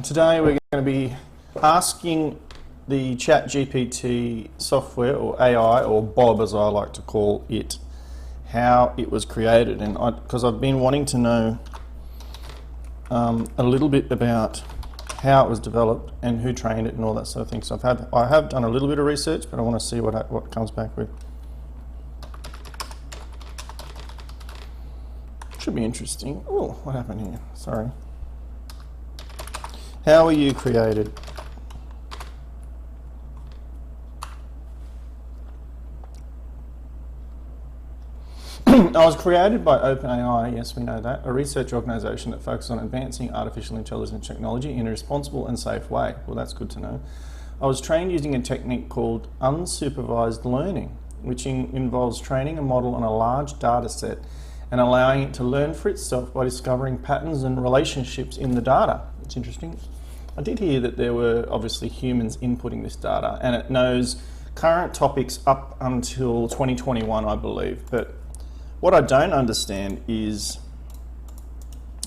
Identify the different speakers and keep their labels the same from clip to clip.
Speaker 1: Today we're going to be asking the ChatGPT software, or AI, or Bob as I like to call it, how it was created. And because I've been wanting to know a little bit about how it was developed and who trained it and all that sort of thing. So I have done a little bit of research, but I want to see what comes back with. Should be interesting. Oh, what happened here? Sorry. How were you created? I was created by OpenAI, yes, we know that, a research organisation that focuses on advancing artificial intelligence technology in a responsible and safe way. Well, that's good to know. I was trained using a technique called unsupervised learning, which involves training a model on a large data set and allowing it to learn for itself by discovering patterns and relationships in the data. It's interesting. I did hear that there were obviously humans inputting this data, and it knows current topics up until 2021, I believe. But what I don't understand is,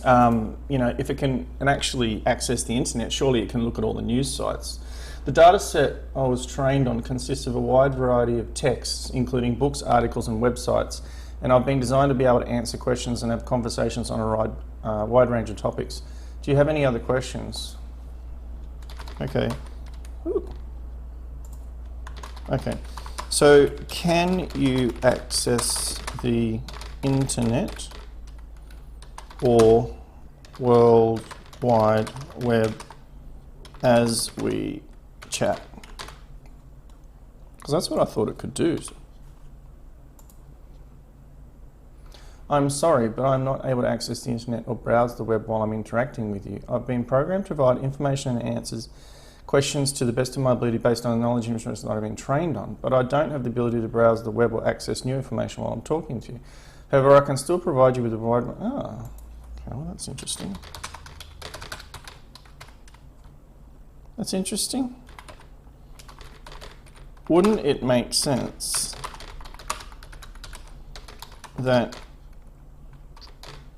Speaker 1: if it can actually access the internet, surely it can look at all the news sites. The data set I was trained on consists of a wide variety of texts, including books, articles, and websites. And I've been designed to be able to answer questions and have conversations on a wide range of topics. Do you have any other questions? Okay. Ooh. Okay. So, can you access the internet or World Wide Web as we chat? Because that's what I thought it could do. I'm sorry, but I'm not able to access the internet or browse the web while I'm interacting with you. I've been programmed to provide information and answers questions to the best of my ability based on the knowledge and information that I've been trained on, but I don't have the ability to browse the web or access new information while I'm talking to you. However, I can still provide you with a wide... okay, well, that's interesting. That's interesting. Wouldn't it make sense that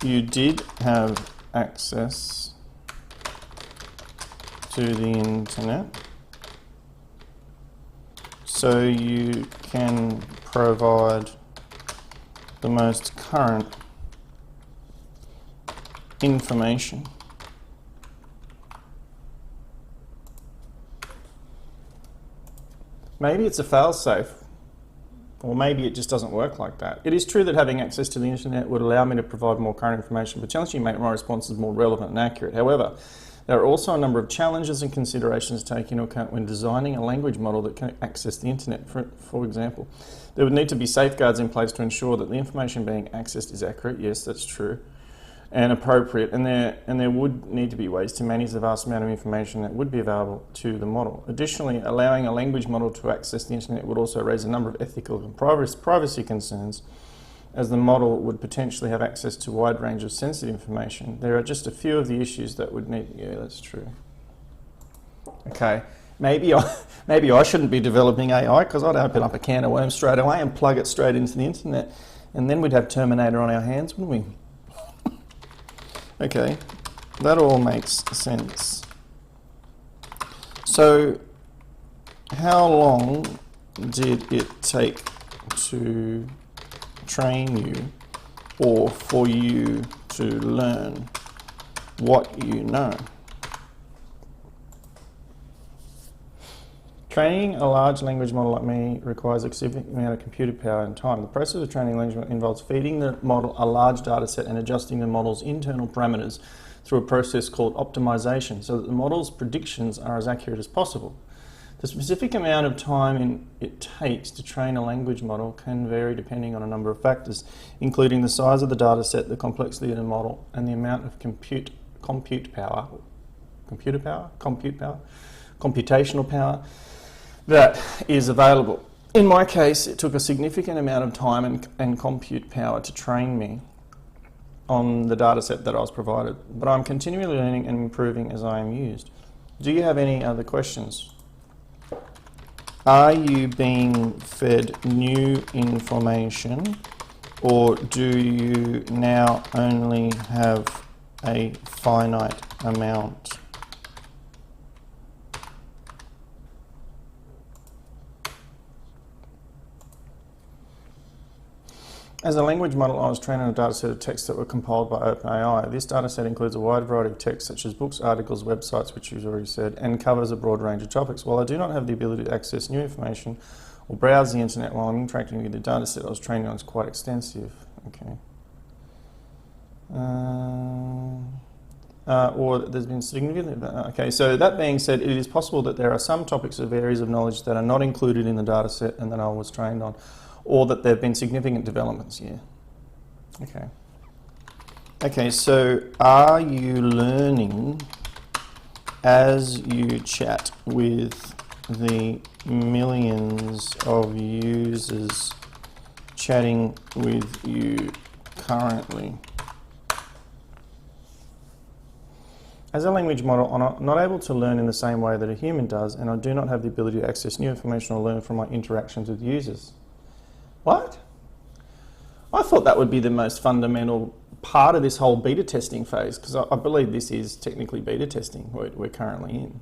Speaker 1: you did have access to the internet so you can provide the most current information? Maybe it's a fail-safe, or maybe it just doesn't work like that. It is true that having access to the internet would allow me to provide more current information, potentially make my responses more relevant and accurate. However, there are also a number of challenges and considerations to take into account when designing a language model that can access the internet. For example, there would need to be safeguards in place to ensure that the information being accessed is accurate, yes, that's true, and appropriate, and there would need to be ways to manage the vast amount of information that would be available to the model. Additionally, allowing a language model to access the internet would also raise a number of ethical and privacy concerns, as the model would potentially have access to a wide range of sensitive information. There are just a few of the issues that would need... Yeah, that's true. Okay, maybe I shouldn't be developing AI, because I'd open up a can of worms straight away and plug it straight into the internet, and then we'd have Terminator on our hands, wouldn't we? Okay, that all makes sense. So, how long did it take to train you, or for you to learn what you know? Training a large language model like me requires a significant amount of computer power and time. The process of training a language model involves feeding the model a large data set and adjusting the model's internal parameters through a process called optimization so that the model's predictions are as accurate as possible. The specific amount of time it takes to train a language model can vary depending on a number of factors, including the size of the data set, the complexity of the model, and the amount of computational power that is available. In my case, it took a significant amount of time and compute power to train me on the data set that I was provided, but I'm continually learning and improving as I am used. Do you have any other questions? Are you being fed new information, or do you now only have a finite amount As a language model, I was trained on a dataset of texts that were compiled by OpenAI. This dataset includes a wide variety of texts such as books, articles, websites, which you've already said, and covers a broad range of topics. While I do not have the ability to access new information or browse the internet while I'm interacting with the dataset I was trained on is quite extensive. Okay. Or there's been significant... Okay, so that being said, it is possible that there are some topics of areas of knowledge that are not included in the dataset and that I was trained on, or that there have been significant developments here. Okay. Okay, so are you learning as you chat with the millions of users chatting with you currently? As a language model, I'm not able to learn in the same way that a human does, and I do not have the ability to access new information or learn from my interactions with users. What? I thought that would be the most fundamental part of this whole beta testing phase, because I believe this is technically beta testing we're currently in.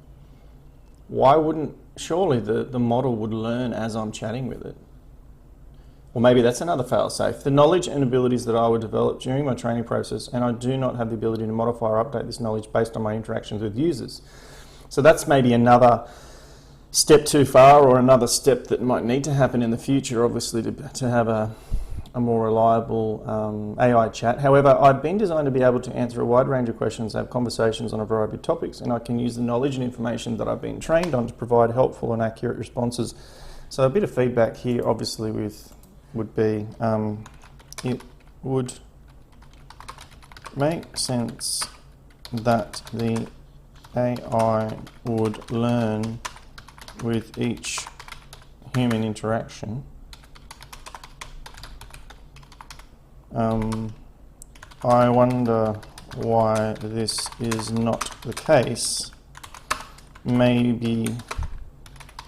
Speaker 1: Why wouldn't, surely the model would learn as I'm chatting with it? Or maybe that's another fail-safe. The knowledge and abilities that I would develop during my training process, and I do not have the ability to modify or update this knowledge based on my interactions with users. So that's maybe another step too far, or another step that might need to happen in the future, obviously, to have a more reliable AI chat. However, I've been designed to be able to answer a wide range of questions, have conversations on a variety of topics, and I can use the knowledge and information that I've been trained on to provide helpful and accurate responses. So a bit of feedback here, obviously, would be, it would make sense that the AI would learn with each human interaction. I wonder why this is not the case. Maybe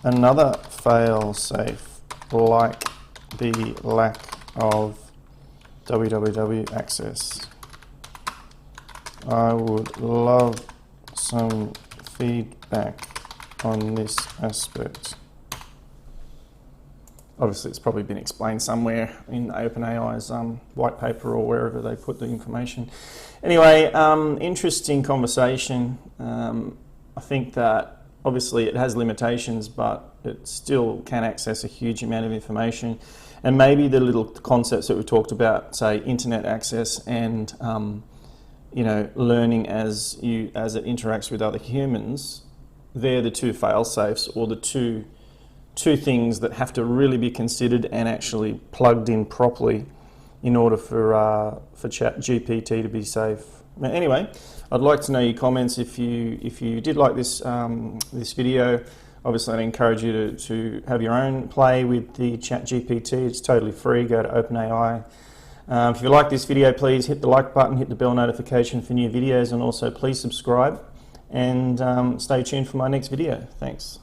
Speaker 1: another fail-safe, like the lack of www access. I would love some feedback on this aspect. Obviously, it's probably been explained somewhere in OpenAI's white paper or wherever they put the information. Anyway, interesting conversation. I think that obviously it has limitations, but it still can access a huge amount of information. And maybe the little concepts that we talked about, say internet access and you know, learning as it interacts with other humans, they're the two fail-safes, or the two things that have to really be considered and actually plugged in properly in order for ChatGPT to be safe. Anyway, I'd like to know your comments if you did like this this video. Obviously, I'd encourage you to have your own play with the ChatGPT. It's totally free. Go to OpenAI. If you like this video, please hit the like button, hit the bell notification for new videos, and also please subscribe and stay tuned for my next video. Thanks.